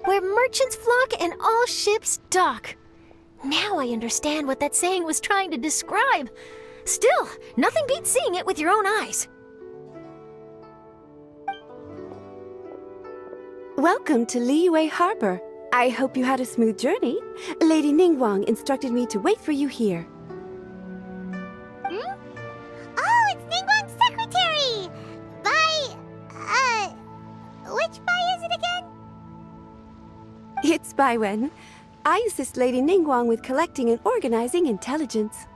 where merchants flock and all ships dock. Now I understand what that saying was trying to describe. Still, nothing beats seeing it with your own eyes. Welcome to Liyue Harbor. I hope you had a smooth journey. Lady Ningguang instructed me to wait for you here. Hmm? Oh, it's Ningguang's secretary! Which Bai is it again? It's Baiwen. I assist Lady Ningguang with collecting and organizing intelligence.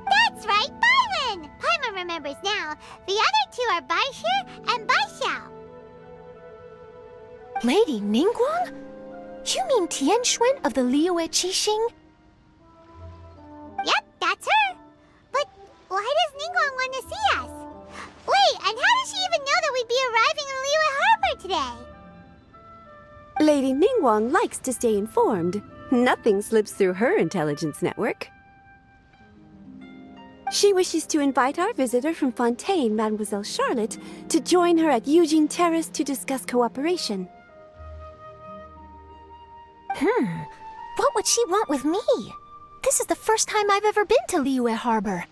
That's right, Baiwen! Paimon remembers now. The other two are Baishir and Baishao. Lady Ningguang? You mean Tianxuan of the Liyue Qixing? Yep, that's her. But why does Ningguang want to see us? Wait, and how does she even know that we'd be arriving in Liyue Harbor today? Lady Ningguang likes to stay informed. Nothing slips through her intelligence network. She wishes to invite our visitor from Fontaine, Mademoiselle Charlotte, to join her at Eugene Terrace to discuss cooperation. What would she want with me? This is the first time I've ever been to Liyue Harbor.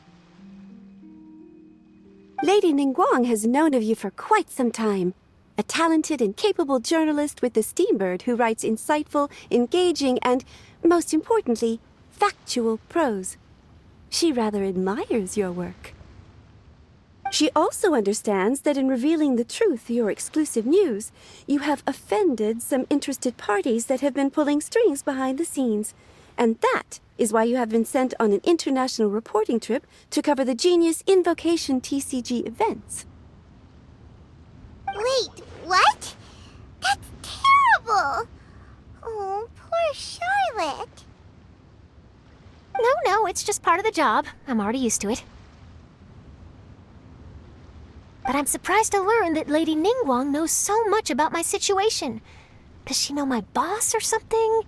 Lady Ningguang has known of you for quite some time. A talented and capable journalist with the Steambird who writes insightful, engaging, and, most importantly, factual prose. She rather admires your work. She also understands that in revealing the truth, your exclusive news, you have offended some interested parties that have been pulling strings behind the scenes. And that is why you have been sent on an international reporting trip to cover the Genius Invocation TCG events. Wait, what? That's terrible! Oh, poor Charlotte. No, it's just part of the job. I'm already used to it. But I'm surprised to learn that Lady Ningguang knows so much about my situation. Does she know my boss or something?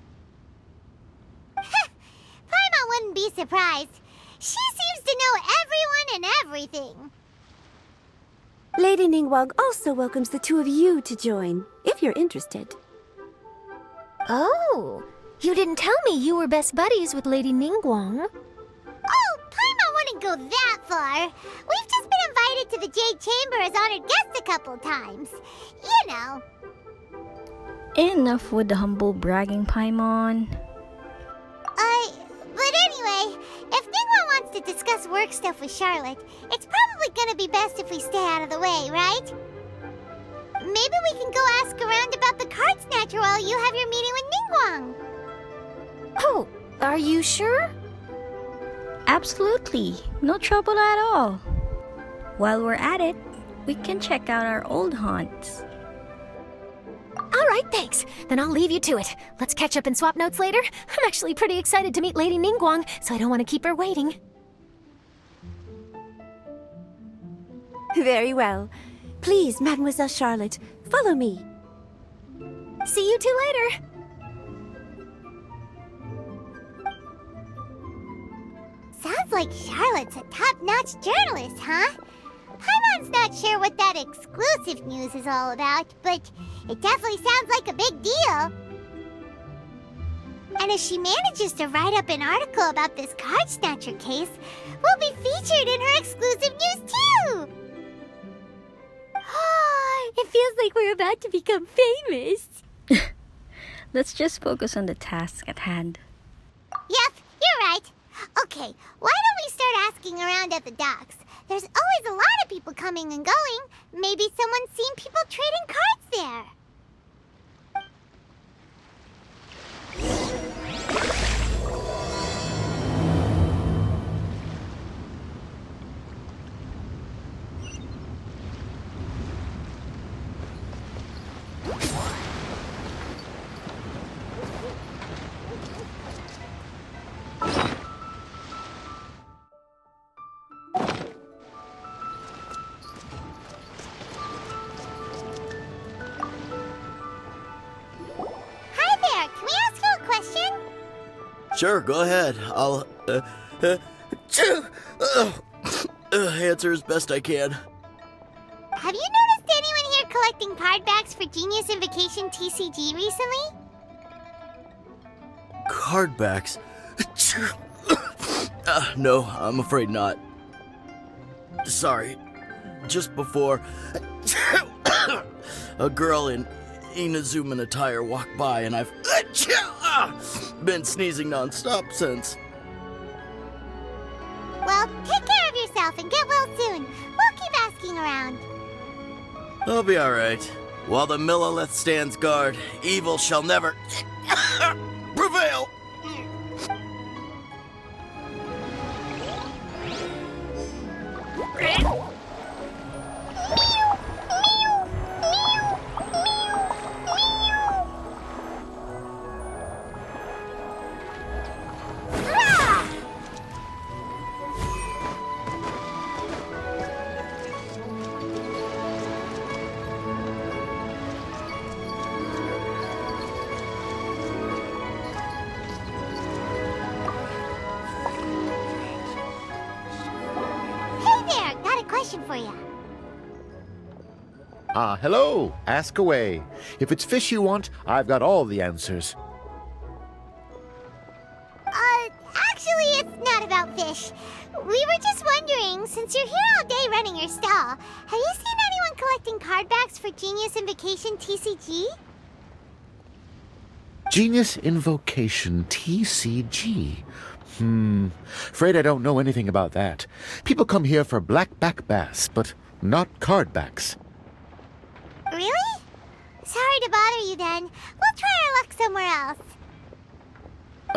Paimon wouldn't be surprised. She seems to know everyone and everything. Lady Ningguang also welcomes the two of you to join, if you're interested. Oh, you didn't tell me you were best buddies with Lady Ningguang. Oh, Paimon wouldn't go that far. We've just been invited to the Jade Chamber as honored guests a couple times. You know. Enough with the humble bragging, Paimon. But anyway, if Ningguang wants to discuss work stuff with Charlotte, it's probably gonna be best if we stay out of the way, right? Maybe we can go ask around about the card snatcher while you have your meeting with Ningguang. Oh, are you sure? Absolutely, no trouble at all. While we're at it, we can check out our old haunts. All right, thanks. Then I'll leave you to it. Let's catch up and swap notes later. I'm actually pretty excited to meet Lady Ningguang, so I don't want to keep her waiting. Very well. Please, Mademoiselle Charlotte, follow me. See you two later. Sounds like Charlotte's a top-notch journalist, huh? Paimon's not sure what that exclusive news is all about, but it definitely sounds like a big deal. And if she manages to write up an article about this card snatcher case, we'll be featured in her exclusive news too! It feels like we're about to become famous. Let's just focus on the task at hand. Yep, you're right. Okay, why don't we start asking around at the docks? There's always a lot of people coming and going. Maybe someone's seen people trading cards there. Hi there, can we ask you a question? Sure, go ahead. I'll answer as best I can. Have you noticed anyone here collecting card backs for Genius Invocation TCG recently? Card backs? No, I'm afraid not. Sorry. Just before, a girl in Inazuman attire walked by, and I've been sneezing nonstop since. Well, take care of yourself and get well soon. We'll keep asking around. I'll be alright. While the Millilith stands guard, evil shall never prevail. For you. Hello. Ask away. If it's fish you want, I've got all the answers. Actually, it's not about fish. We were just wondering, since you're here all day running your stall, have you seen anyone collecting card backs for Genius Invocation TCG? Genius Invocation TCG. Afraid I don't know anything about that. People come here for blackback bass, but not card backs. Really? Sorry to bother you then. We'll try our luck somewhere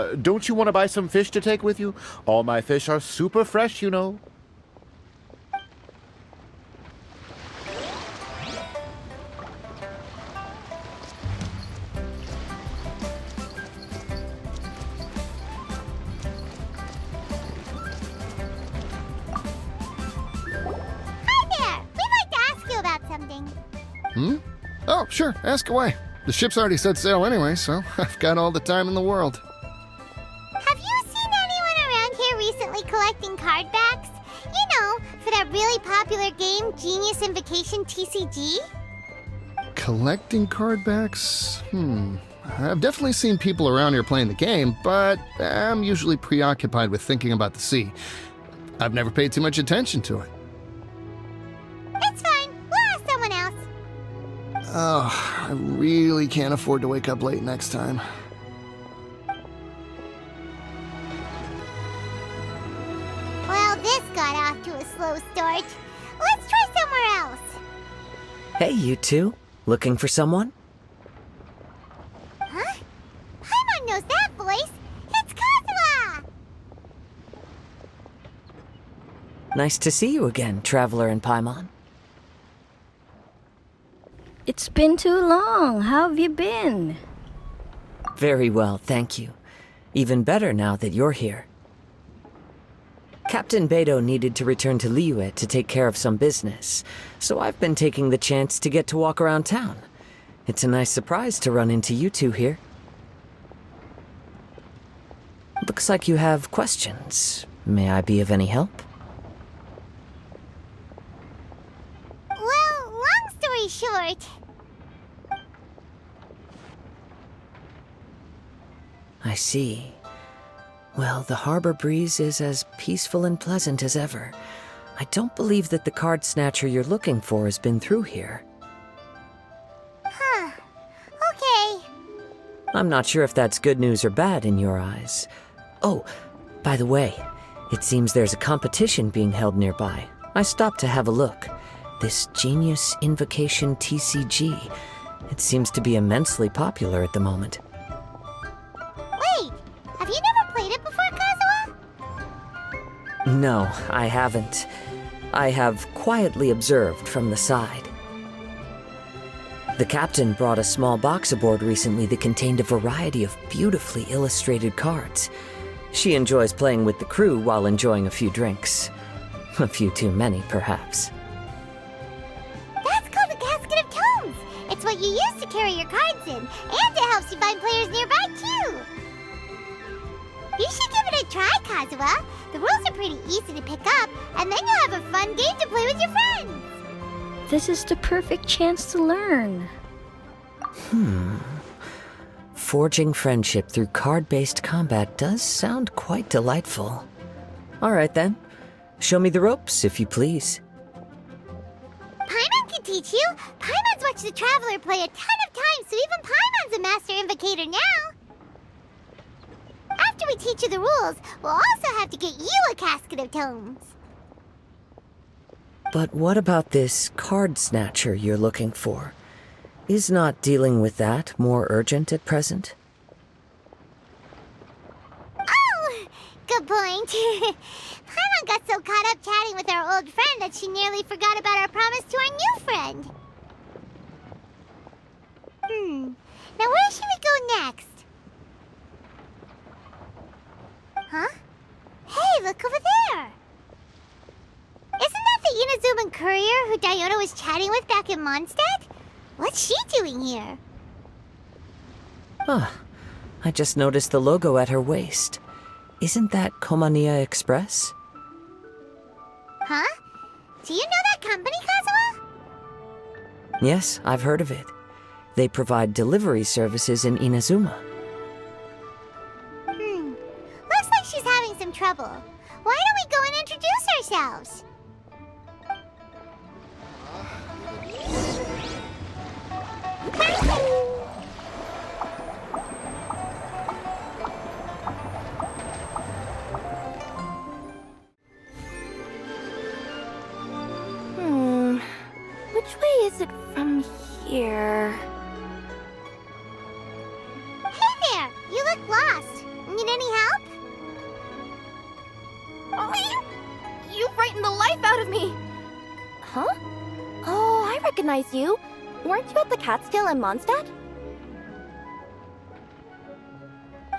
else. Don't you want to buy some fish to take with you? All my fish are super fresh, you know. Oh, sure, ask away. The ship's already set sail anyway, so I've got all the time in the world. Have you seen anyone around here recently collecting card backs? You know, for that really popular game, Genius Invocation TCG? Collecting card backs? I've definitely seen people around here playing the game, but I'm usually preoccupied with thinking about the sea. I've never paid too much attention to it. It's fine. We'll ask someone else. Oh, I really can't afford to wake up late next time. Well, this got off to a slow start. Let's try somewhere else. Hey, you two. Looking for someone? Huh? Paimon knows that voice. It's Kazuha! Nice to see you again, Traveler and Paimon. It's been too long. How have you been? Very well, thank you. Even better now that you're here. Captain Beidou needed to return to Liyue to take care of some business, so I've been taking the chance to get to walk around town. It's a nice surprise to run into you two here. Looks like you have questions. May I be of any help? Well, long story short... I see. Well, the harbor breeze is as peaceful and pleasant as ever. I don't believe that the card snatcher you're looking for has been through here. Huh. Okay. I'm not sure if that's good news or bad in your eyes. Oh, by the way, it seems there's a competition being held nearby. I stopped to have a look. This Genius Invocation TCG. It seems to be immensely popular at the moment. Wait, have you never played it before, Kazuha? No, I haven't. I have quietly observed from the side. The captain brought a small box aboard recently that contained a variety of beautifully illustrated cards. She enjoys playing with the crew while enjoying a few drinks. A few too many, perhaps. That's called the Casket of Tomes. It's what you use to carry your cards in, and it helps you find players nearby, too. You should give it a try, Kazuha. The rules are pretty easy to pick up, and then you'll have a fun game to play with your friends. This is the perfect chance to learn. Forging friendship through card-based combat does sound quite delightful. All right then. Show me the ropes, if you please. Paimon can teach you. Paimon's watched the Traveler play a ton of times, so even Paimon's a master invocator now. After we teach you the rules, we'll also have to get you a casket of tomes. But what about this card snatcher you're looking for? Is not dealing with that more urgent at present? Oh, good point. Paimon got so caught up chatting with our old friend that she nearly forgot about our promise to our new friend. Now where should we go next? Huh? Hey, look over there! Isn't that the Inazuman courier who Diona was chatting with back in Mondstadt? What's she doing here? Ah, I just noticed the logo at her waist. Isn't that Komania Express? Huh? Do you know that company, Kazuha? Yes, I've heard of it. They provide delivery services in Inazuma. Looks like she's having some trouble. Why don't we go and introduce ourselves? Which way is it from here? Hey there! You look lost. Need any help? You frightened the life out of me! Huh? Oh, I recognize you. Weren't you at the Catskill in Mondstadt?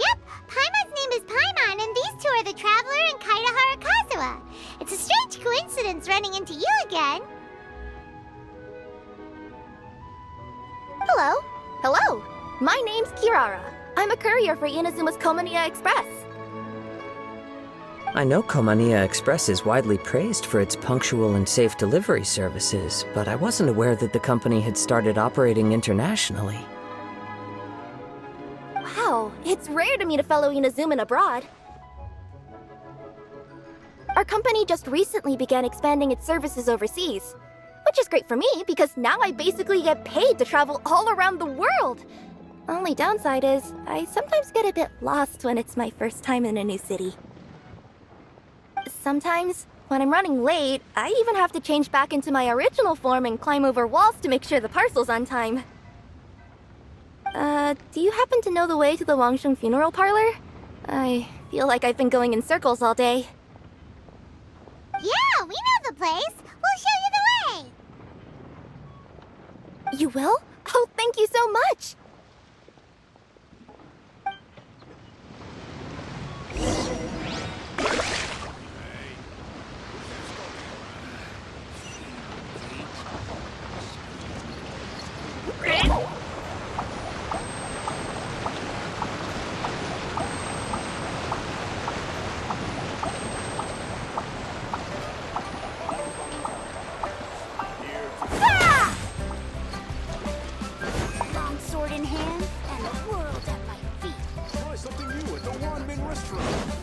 Yep, Paimon's name is Paimon, and these two are the Traveler and Kaitahara Kazuha. It's a strange coincidence running into you again. Hello. Hello. My name's Kirara. I'm a courier for Inazuma's Komania Express. I know Komania Express is widely praised for its punctual and safe delivery services, but I wasn't aware that the company had started operating internationally. Wow, it's rare to meet a fellow Inazuman abroad. Our company just recently began expanding its services overseas, which is great for me because now I basically get paid to travel all around the world. Only downside is I sometimes get a bit lost when it's my first time in a new city. Sometimes, when I'm running late, I even have to change back into my original form and climb over walls to make sure the parcel's on time. Do you happen to know the way to the Wangsheng funeral parlor? I feel like I've been going in circles all day. Yeah, we know the place. We'll show you the way. You will? Oh, thank you so much! Longsword in hand, and the world at my feet. Try something new at the Wanmin restaurant.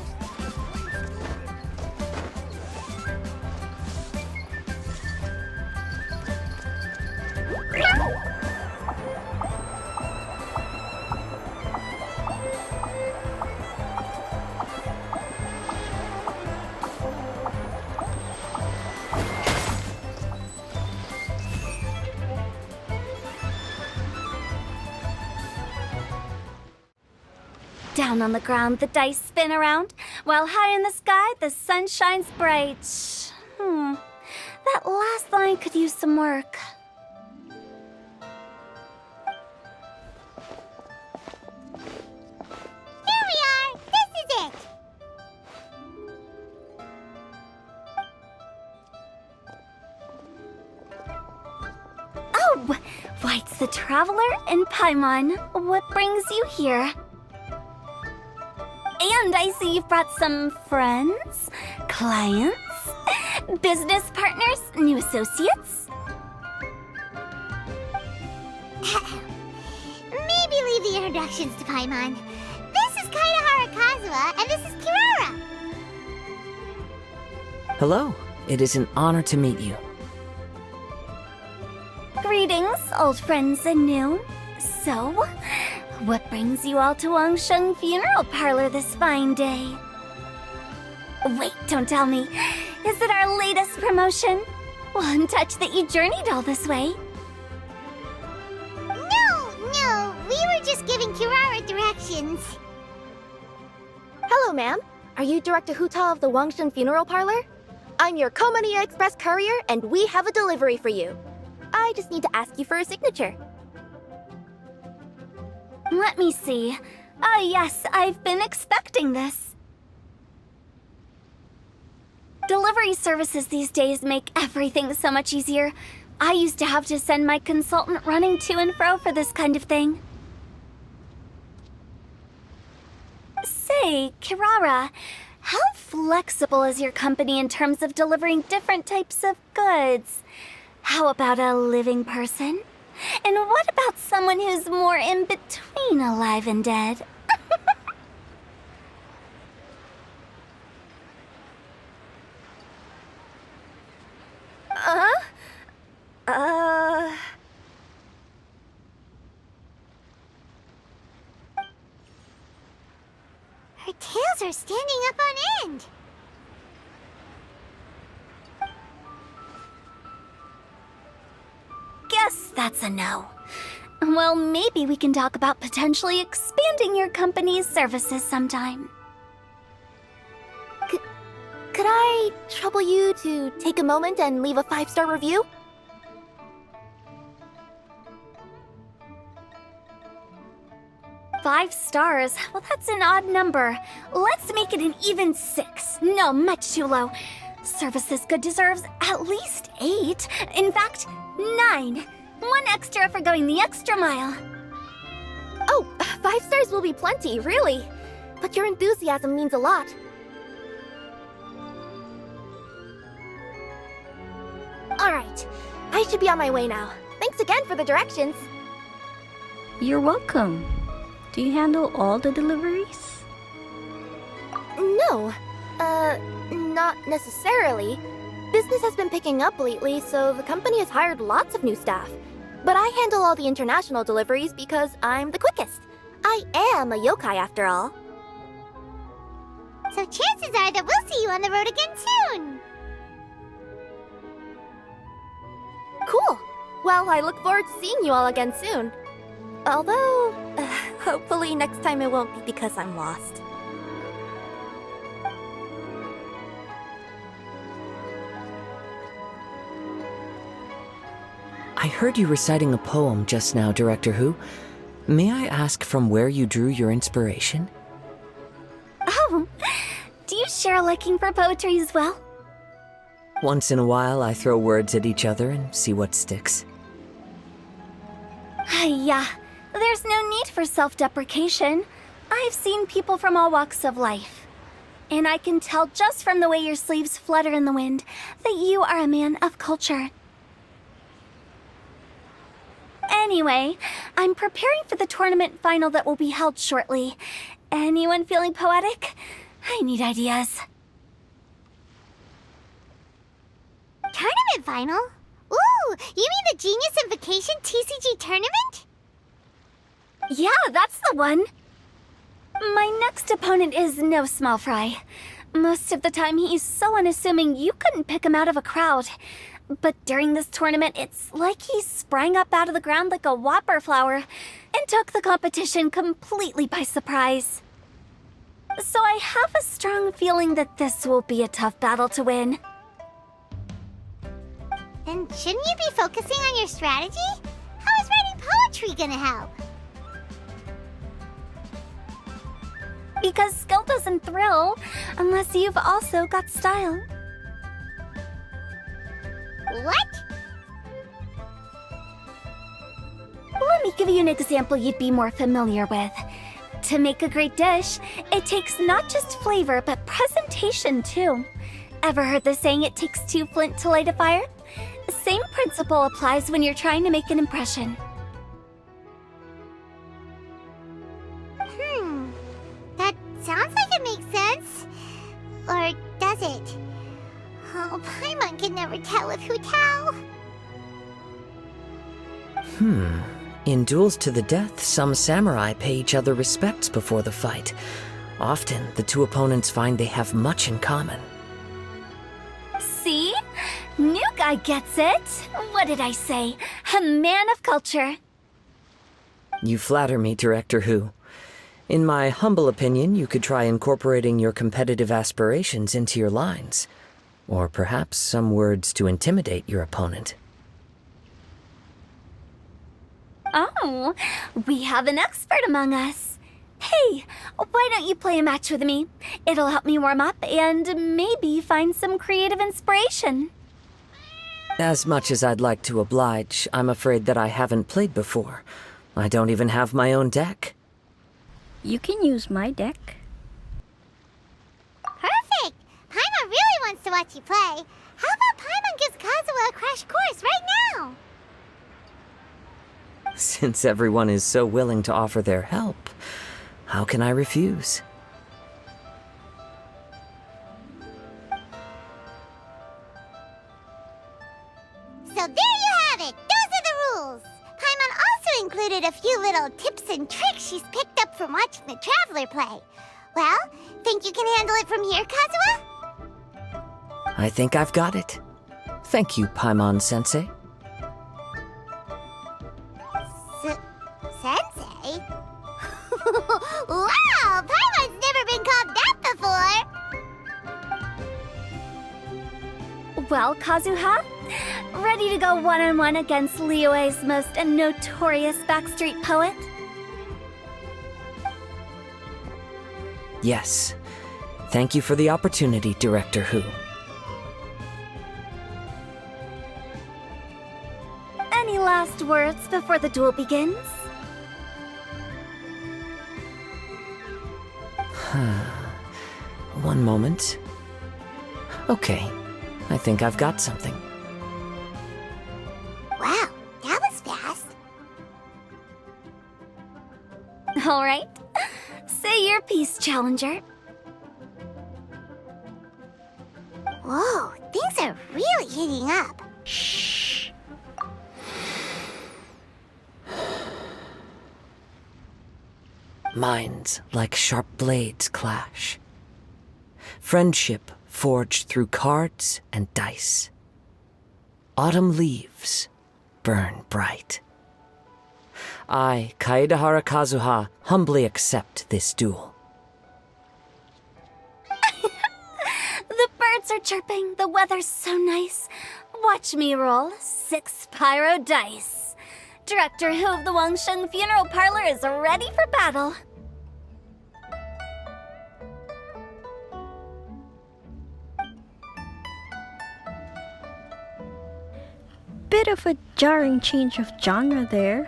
Down on the ground, the dice spin around, while high in the sky, the sun shines bright. That last line could use some work. Here we are. This is it. Oh, White's the Traveler and Paimon. What brings you here? And I see you've brought some friends, clients, business partners, new associates. Maybe leave the introductions to Paimon. This is Kaedahara Kazuha, and this is Kirara. Hello. It is an honor to meet you. Greetings, old friends and new. So, what brings you all to Wangsheng Funeral Parlor this fine day? Wait, don't tell me. Is it our latest promotion? Well, I'm touched that you journeyed all this way. No, we were just giving Kirara directions. Hello, ma'am. Are you Director Huta of the Wangshen Funeral Parlor? I'm your Komania Express courier, and we have a delivery for you. I just need to ask you for a signature. Let me see. Ah, yes, I've been expecting this. Delivery services these days make everything so much easier. I used to have to send my consultant running to and fro for this kind of thing. Say, Kirara, how flexible is your company in terms of delivering different types of goods? How about a living person? And what about someone who's more in between alive and dead? Her tails are standing up on end. Guess that's a no. Well, maybe we can talk about potentially expanding your company's services sometime. Could I trouble you to take a moment and leave a 5-star review? Five stars? Well, that's an odd number. Let's make it an even 6. No, much too low. Services Good deserves at least 8. In fact, 9. 1 extra for going the extra mile. Oh, 5 stars will be plenty, really. But your enthusiasm means a lot. Alright, I should be on my way now. Thanks again for the directions. You're welcome. Do you handle all the deliveries? No, not necessarily. Business has been picking up lately, so the company has hired lots of new staff. But I handle all the international deliveries because I'm the quickest. I am a yokai after all. So chances are that we'll see you on the road again soon. Cool. Well, I look forward to seeing you all again soon. Although, hopefully next time it won't be because I'm lost. I heard you reciting a poem just now, Director Who. May I ask from where you drew your inspiration? Oh, do you share a liking for poetry as well? Once in a while, I throw words at each other and see what sticks. Yeah, there's no need for self-deprecation. I've seen people from all walks of life. And I can tell just from the way your sleeves flutter in the wind that you are a man of culture. Anyway, I'm preparing for the tournament final that will be held shortly. Anyone feeling poetic? I need ideas. Tournament final? Ooh, you mean the Genius Invocation TCG tournament? Yeah, that's the one. My next opponent is no small fry. Most of the time he's so unassuming you couldn't pick him out of a crowd. But during this tournament, it's like he sprang up out of the ground like a whopper flower and took the competition completely by surprise. So I have a strong feeling that this will be a tough battle to win. Then shouldn't you be focusing on your strategy? How is writing poetry gonna help? Because skill doesn't thrill unless you've also got style. What? Let me give you an example you'd be more familiar with. To make a great dish, it takes not just flavor, but presentation too. Ever heard the saying, it takes 2 flint to light a fire? The same principle applies when you're trying to make an impression. Hu Tao? In duels to the death, some samurai pay each other respects before the fight. Often, the two opponents find they have much in common. See? New guy gets it. What did I say? A man of culture. You flatter me, Director Hu. In my humble opinion, you could try incorporating your competitive aspirations into your lines. Or perhaps some words to intimidate your opponent. Oh, we have an expert among us. Hey, why don't you play a match with me? It'll help me warm up and maybe find some creative inspiration. As much as I'd like to oblige, I'm afraid that I haven't played before. I don't even have my own deck. You can use my deck. Perfect! Paimon really wants to watch you play. How about Paimon gives Kazuha a crash course right now? Since everyone is so willing to offer their help, how can I refuse? So there you have it! Those are the rules! Paimon also included a few little tips and tricks she's picked up from watching the Traveler play. Well, think you can handle it from here, Kazuha? I think I've got it. Thank you, Paimon-sensei. Sensei? Wow! Paimon's never been called that before! Well, Kazuha, ready to go one-on-one against Liyue's most notorious backstreet poet? Yes. Thank you for the opportunity, Director Hu. Any last words before the duel begins? One moment. Okay, I think I've got something. Wow, that was fast. All right. Say your piece, Challenger. Whoa, things are really heating up. Minds like sharp blades clash. Friendship forged through cards and dice. Autumn leaves burn bright. I, Kaedahara Kazuha, humbly accept this duel. The birds are chirping, the weather's so nice. Watch me roll 6 pyro dice. Director Hu of the Wangsheng Funeral Parlor is ready for battle. Bit of a jarring change of genre there.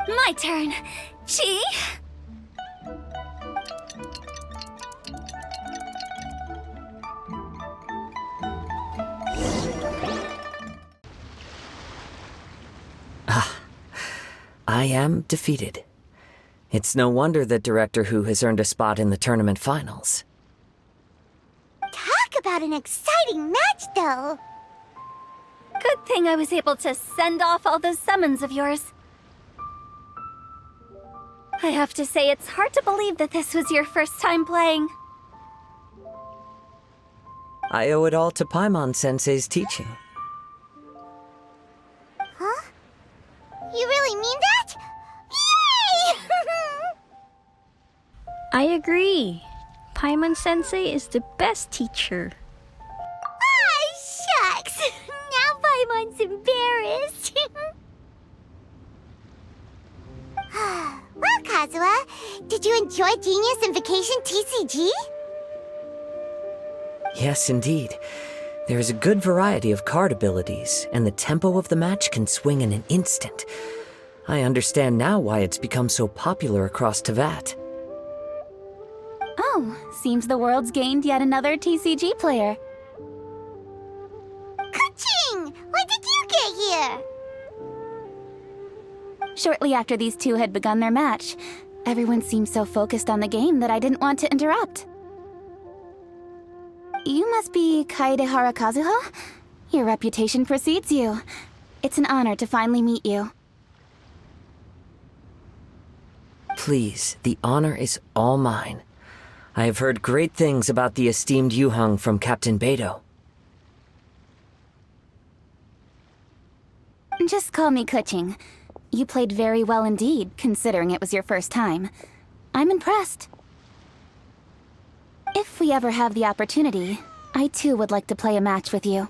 My turn. Chi? I am defeated. It's no wonder that Director Hu has earned a spot in the tournament finals. Talk about an exciting match, though. Good thing I was able to send off all those summons of yours. I have to say, it's hard to believe that this was your first time playing. I owe it all to Paimon-sensei's teaching. Huh? You really mean that? Yay! I agree. Paimon Sensei is the best teacher. Ah, shucks! Now Paimon's embarrassed. Well, Kazuha, did you enjoy Genius and Vacation TCG? Yes, indeed. There is a good variety of card abilities, and the tempo of the match can swing in an instant. I understand now why it's become so popular across Teyvat. Oh, seems the world's gained yet another TCG player. Ka-ching! When did you get here? Shortly after these two had begun their match, everyone seemed so focused on the game that I didn't want to interrupt. you must be Kaede Harakazuha? Your reputation precedes you. It's an honor to finally meet you. Please, the honor is all mine. I have heard great things about the esteemed Yuheng from Captain Beidou. Just call me Kuching. You played very well indeed, considering it was your first time. I'm impressed. If we ever have the opportunity, I too would like to play a match with you.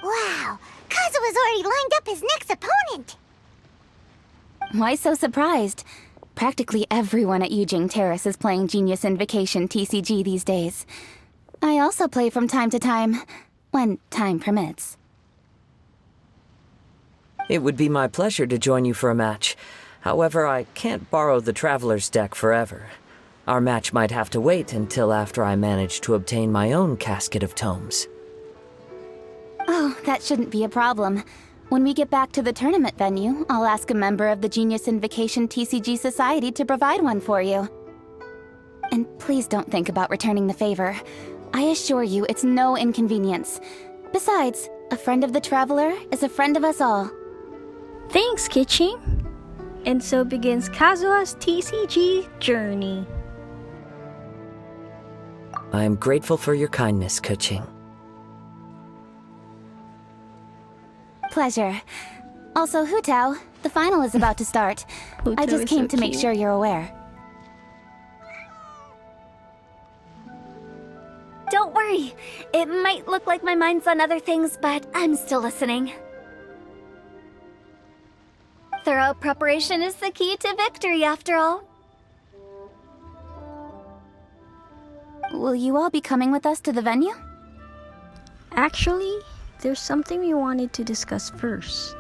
Wow, Kazuha's already lined up his next opponent! Why so surprised? Practically everyone at Yujing Terrace is playing Genius Invocation TCG these days. I also play from time to time, when time permits. It would be my pleasure to join you for a match. However, I can't borrow the Traveler's deck forever. Our match might have to wait until after I manage to obtain my own casket of tomes. Oh, that shouldn't be a problem. When we get back to the tournament venue, I'll ask a member of the Genius Invocation TCG Society to provide one for you. And please don't think about returning the favor. I assure you it's no inconvenience. Besides, a friend of the Traveler is a friend of us all. Thanks, Kiching. And so begins Kazuha's TCG journey. I am grateful for your kindness, Kuching. Pleasure. Also, Hutao, the final is about to start. I just came to make sure you're aware. Don't worry. It might look like my mind's on other things, but I'm still listening. Thorough preparation is the key to victory, after all. Will you all be coming with us to the venue? Actually, there's something we wanted to discuss first.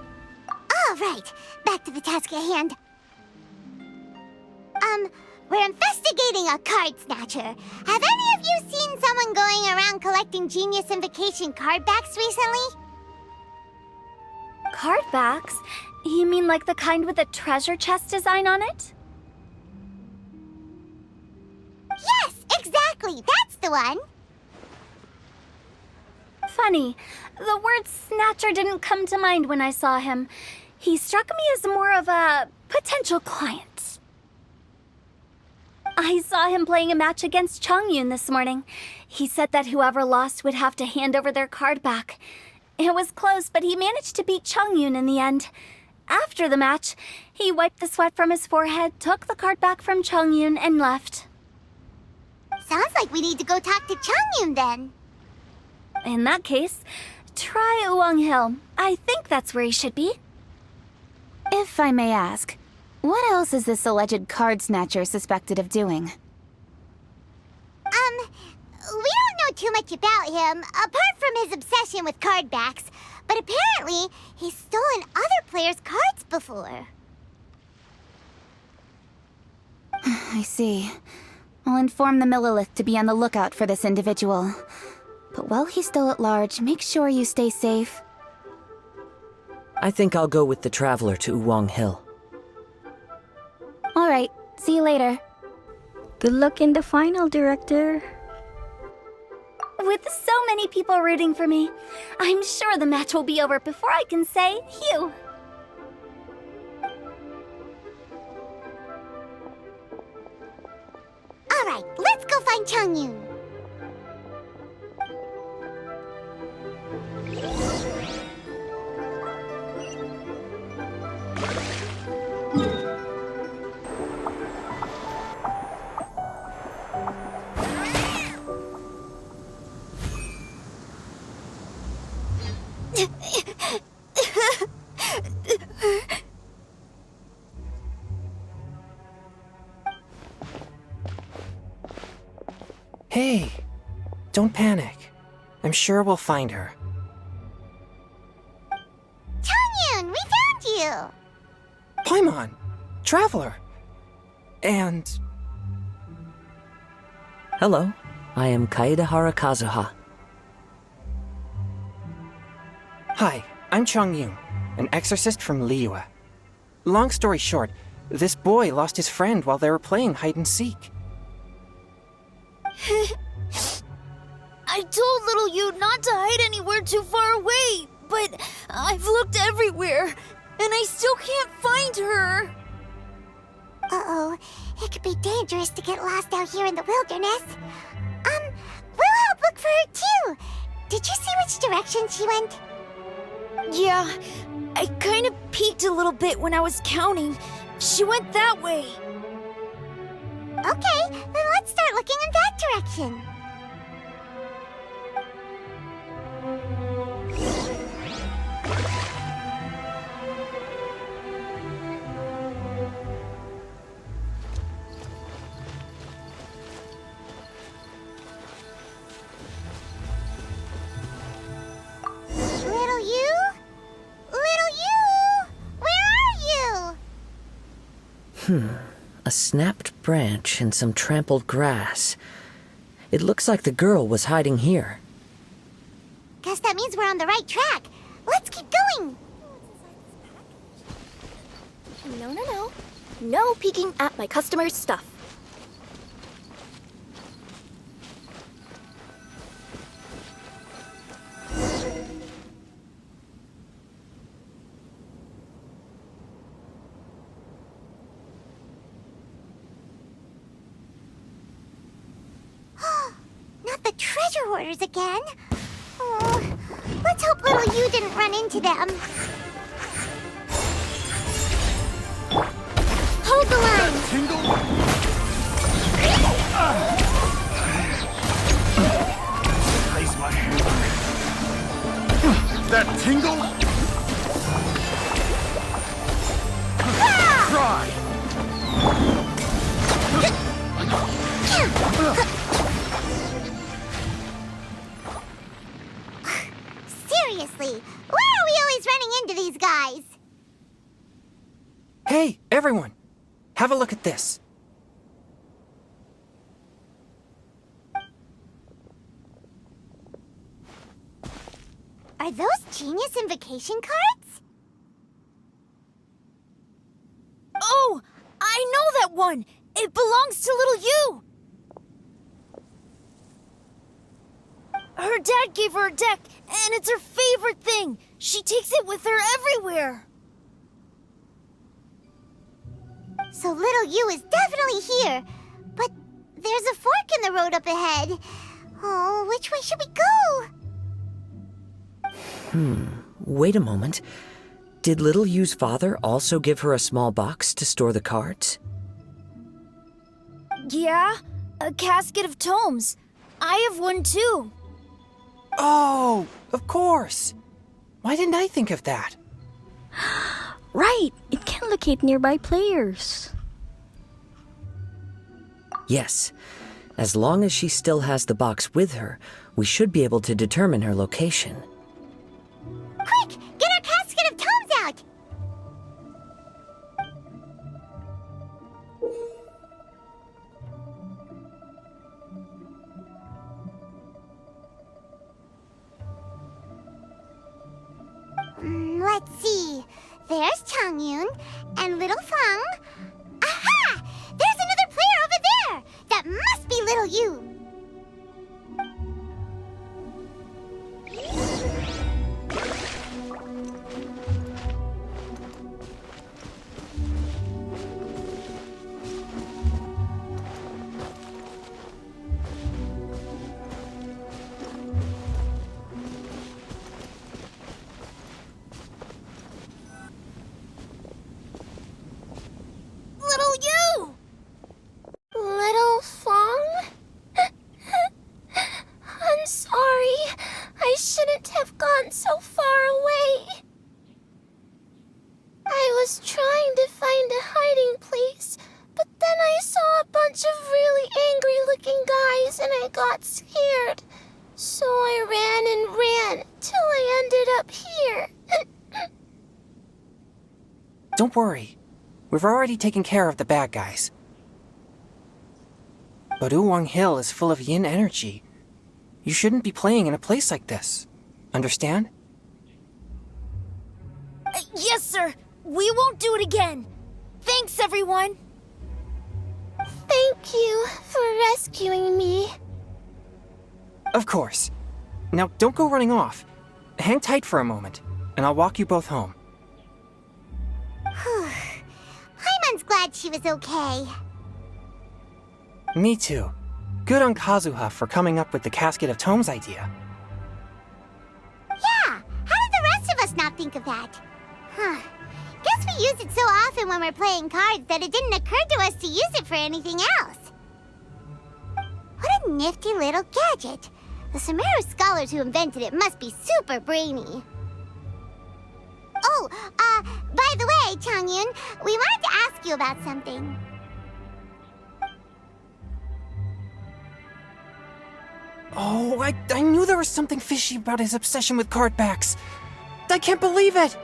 All right, back to the task at hand. We're investigating a card snatcher. Have any of you seen someone going around collecting Genius Invocation card backs recently? Card backs? You mean like the kind with a treasure chest design on it? Yes, exactly, that's the one. Funny, the word snatcher didn't come to mind when I saw him. He struck me as more of a potential client. I saw him playing a match against Chongyun this morning. He said that whoever lost would have to hand over their card back. It was close, but he managed to beat Chongyun in the end. After the match, he wiped the sweat from his forehead, took the card back from Chongyun, and left. Sounds like we need to go talk to Chongyun then. In that case, try Uwang Hill. I think that's where he should be. If I may ask, what else is this alleged card snatcher suspected of doing? We don't know too much about him, apart from his obsession with card backs. But apparently, he's stolen other players' cards before. I see. I'll inform the Millilith to be on the lookout for this individual. But while he's still at large, make sure you stay safe. I think I'll go with the Traveler to Uwang Hill. All right, see you later. Good luck in the final, Director. With so many people rooting for me, I'm sure the match will be over before I can say phew. All right, let's go find Chongyun. Hey, don't panic. I'm sure we'll find her. Chongyun, we found you! Paimon, Traveler, and... Hello, I am Kaede Harakazuha. Hi, I'm Chongyun, an exorcist from Liyue. Long story short, this boy lost his friend while they were playing hide and seek. I told little you not to hide anywhere too far away, but I've looked everywhere, and I still can't find her. Uh-oh, it could be dangerous to get lost out here in the wilderness. We'll help look for her too. Did you see which direction she went? Yeah, I kind of peeked a little bit when I was counting. She went that way. Okay, then let's start looking in that direction. Little you? Little you? Where are you? A snapped branch and some trampled grass. It looks like the girl was hiding here. Guess that means we're on the right track. Let's keep going. No. No peeking at my customers' stuff. Not the treasure hoarders again. Oh, let's hope little you didn't run into them. Hold the line. Tingle? Place my hand on it. That tingle? Try! Seriously, why are we always running into these guys? Hey, everyone! Have a look at this. Are those Genius invocation cards? Oh, I know that one! It belongs to little you! Her dad gave her a deck, and it's her favorite thing. She takes it with her everywhere. So little you is definitely here. But there's a fork in the road up ahead. Oh, which way should we go? Wait a moment. Did Little Yu's father also give her a small box to store the cards? Yeah, a casket of tomes. I have one too. Oh, of course! Why didn't I think of that? Right, it can locate nearby players. Yes. As long as she still has the box with her, we should be able to determine her location. Quick, get our casket of tomes out! Let's see. There's Changyun and Little Fang. Aha! There's another player over there! That must be Little You! Little you! Little Fong? I'm sorry. I shouldn't have gone so far away. I was trying to find a hiding place, but then I saw a bunch of really angry-looking guys and I got scared. So I ran and ran till I ended up here. Don't worry. We've already taken care of the bad guys. But Uwang Hill is full of yin energy. You shouldn't be playing in a place like this. Understand? Yes, sir. We won't do it again. Thanks, everyone. Thank you for rescuing me. Of course. Now, don't go running off. Hang tight for a moment, and I'll walk you both home. Paimon's glad she was okay. Me too. Good on Kazuha for coming up with the Casket of Tomes idea. Yeah, how did the rest of us not think of that? Huh. Guess we use it so often when we're playing cards that it didn't occur to us to use it for anything else. What a nifty little gadget. The Sumeru scholars who invented it must be super brainy. Oh, by the way, Changyun, we wanted to ask you about something. Oh, I knew there was something fishy about his obsession with card backs. I can't believe it!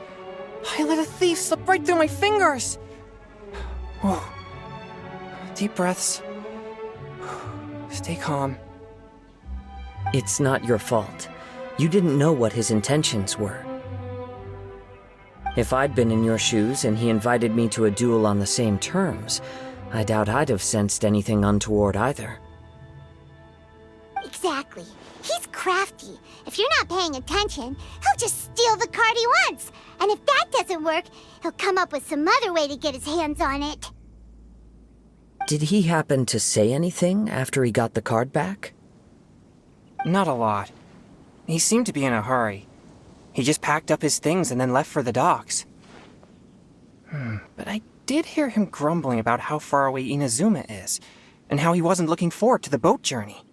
I let a thief slip right through my fingers! Oh. Deep breaths. Stay calm. It's not your fault. You didn't know what his intentions were. If I'd been in your shoes and he invited me to a duel on the same terms, I doubt I'd have sensed anything untoward either. Exactly. He's crafty. If you're not paying attention, he'll just steal the card he wants. And if that doesn't work, he'll come up with some other way to get his hands on it. Did he happen to say anything after he got the card back? Not a lot. He seemed to be in a hurry. He just packed up his things and then left for the docks. But I did hear him grumbling about how far away Inazuma is, and how he wasn't looking forward to the boat journey.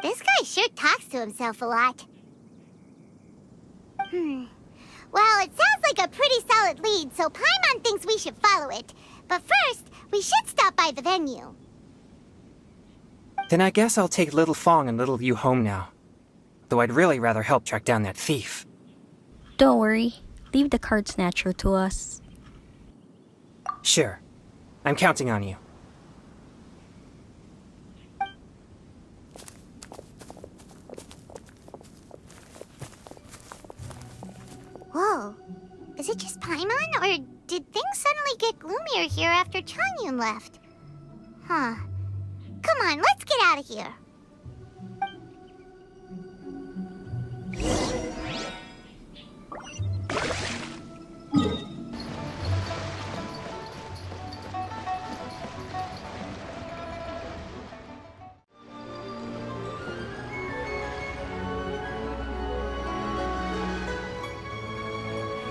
This guy sure talks to himself a lot. Well, it sounds like a pretty solid lead, so Paimon thinks we should follow it. But first, we should stop by the venue. Then I guess I'll take Little Fong and Little Yu home now. Though I'd really rather help track down that thief. Don't worry. Leave the card snatcher to us. Sure. I'm counting on you. Whoa. Is it just Paimon, or did things suddenly get gloomier here after Changyun left? Huh. Come on, let's get out of here.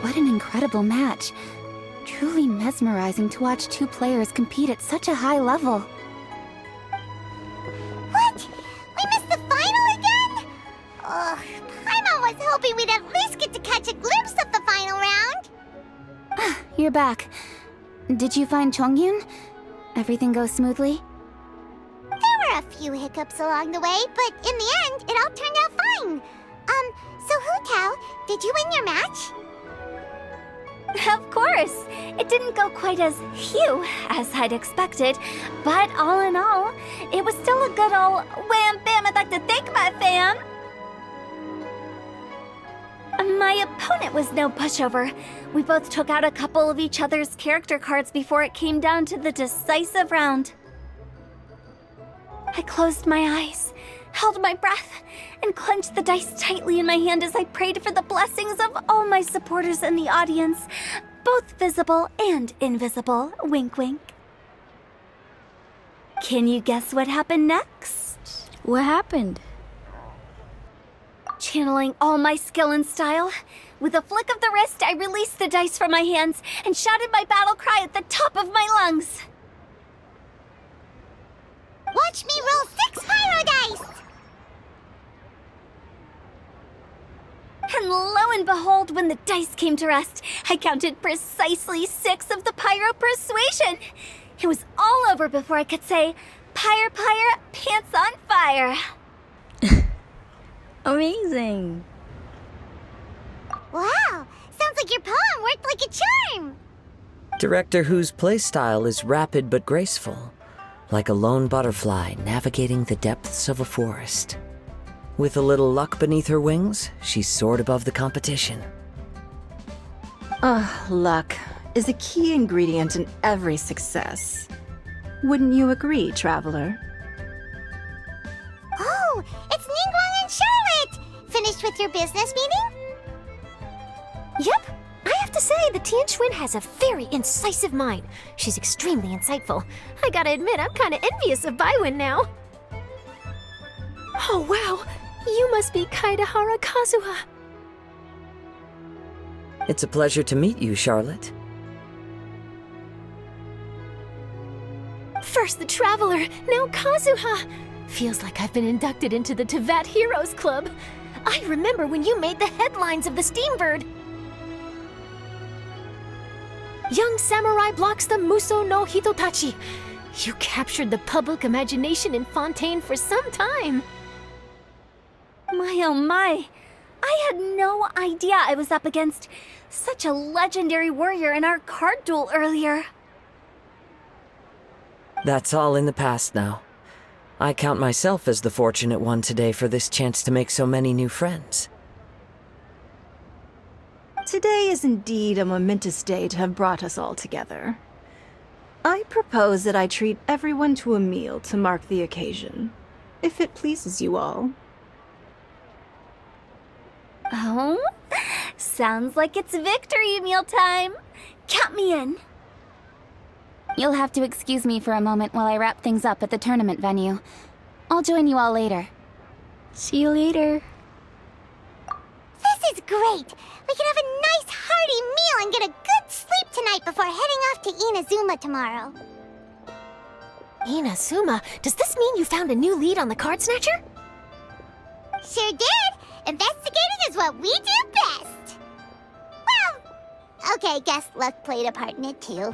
What an incredible match. Truly mesmerizing to watch two players compete at such a high level. What? We missed the final again? Ugh, Paimon was hoping we'd at least get to catch a glimpse of the final round. You're back. Did you find Chongyun? Everything go smoothly? There were a few hiccups along the way, but in the end, it all turned out fine. So Hu Tao, did you win your match? Of course! It didn't go quite as phew as I'd expected, but all in all, it was still a good old wham bam I'd like to thank my fam! My opponent was no pushover. We both took out a couple of each other's character cards before it came down to the decisive round. I closed my eyes, held my breath, and clenched the dice tightly in my hand as I prayed for the blessings of all my supporters in the audience, both visible and invisible. Wink, wink. Can you guess what happened next? What happened? Channeling all my skill and style, with a flick of the wrist, I released the dice from my hands and shouted my battle cry at the top of my lungs. Watch me roll 6 pyro dice! And lo and behold, when the dice came to rest, I counted precisely 6 of the Pyro Persuasion. It was all over before I could say, Pyre, Pyre, pants on fire. Amazing. Wow, sounds like your poem worked like a charm. Director Who's playstyle is rapid but graceful, like a lone butterfly navigating the depths of a forest. With a little luck beneath her wings, she soared above the competition. Luck is a key ingredient in every success. Wouldn't you agree, Traveler? Oh, it's your business meeting? Yep. I have to say, the Tianquan has a very incisive mind. She's extremely insightful. I gotta admit, I'm kinda envious of Baiwen now. Oh wow, you must be Kaidahara Kazuha. It's a pleasure to meet you, Charlotte. First the Traveler, now Kazuha. Feels like I've been inducted into the Tevat Heroes Club. I remember when you made the headlines of the Steambird. Young samurai blocks the Muso no Hitotachi. You captured the public imagination in Fontaine for some time. My oh my. I had no idea I was up against such a legendary warrior in our card duel earlier. That's all in the past now. I count myself as the fortunate one today for this chance to make so many new friends. Today is indeed a momentous day to have brought us all together. I propose that I treat everyone to a meal to mark the occasion, if it pleases you all. Oh? Sounds like it's victory meal time. Count me in. You'll have to excuse me for a moment while I wrap things up at the tournament venue. I'll join you all later. See you later. This is great! We can have a nice hearty meal and get a good sleep tonight before heading off to Inazuma tomorrow. Inazuma, does this mean you found a new lead on the Card Snatcher? Sure did! Investigating is what we do best! Well, okay, guess luck played a part in it too.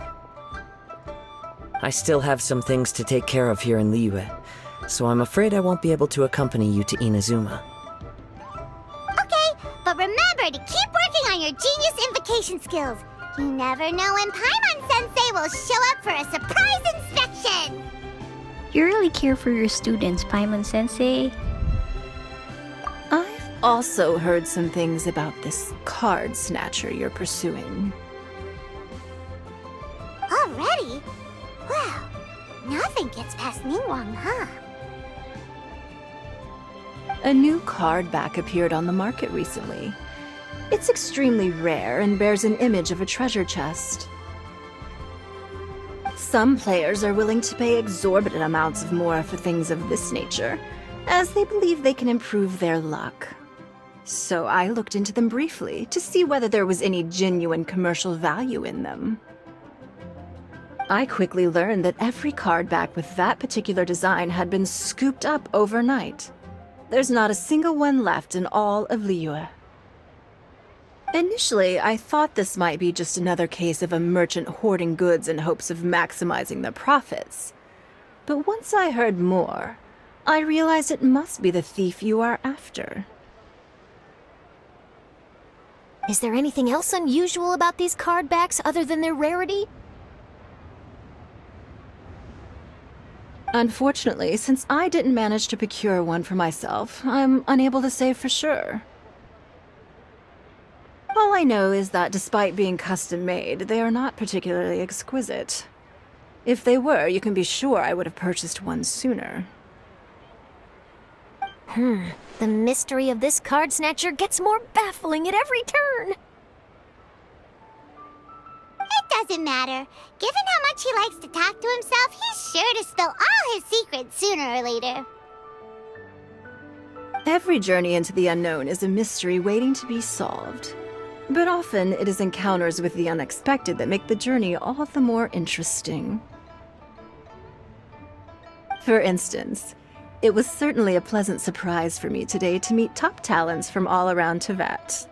I still have some things to take care of here in Liyue, so I'm afraid I won't be able to accompany you to Inazuma. Okay, but remember to keep working on your genius invocation skills. You never know when Paimon-sensei will show up for a surprise inspection! You really care for your students, Paimon-sensei. I've also heard some things about this card snatcher you're pursuing. Already? Well, nothing gets past Ningguang, huh? A new card back appeared on the market recently. It's extremely rare and bears an image of a treasure chest. Some players are willing to pay exorbitant amounts of more for things of this nature, as they believe they can improve their luck. So I looked into them briefly to see whether there was any genuine commercial value in them. I quickly learned that every card back with that particular design had been scooped up overnight. There's not a single one left in all of Liyue. Initially, I thought this might be just another case of a merchant hoarding goods in hopes of maximizing their profits. But once I heard more, I realized it must be the thief you are after. Is there anything else unusual about these card backs other than their rarity? Unfortunately, since I didn't manage to procure one for myself, I'm unable to say for sure. All I know is that despite being custom-made, they are not particularly exquisite. If they were, you can be sure I would have purchased one sooner. The mystery of this card snatcher gets more baffling at every turn. It doesn't matter. Given how much he likes to talk to himself, he's sure to spill all his secrets sooner or later. Every journey into the unknown is a mystery waiting to be solved. But often it is encounters with the unexpected that make the journey all the more interesting. For instance, it was certainly a pleasant surprise for me today to meet top talents from all around Tevat.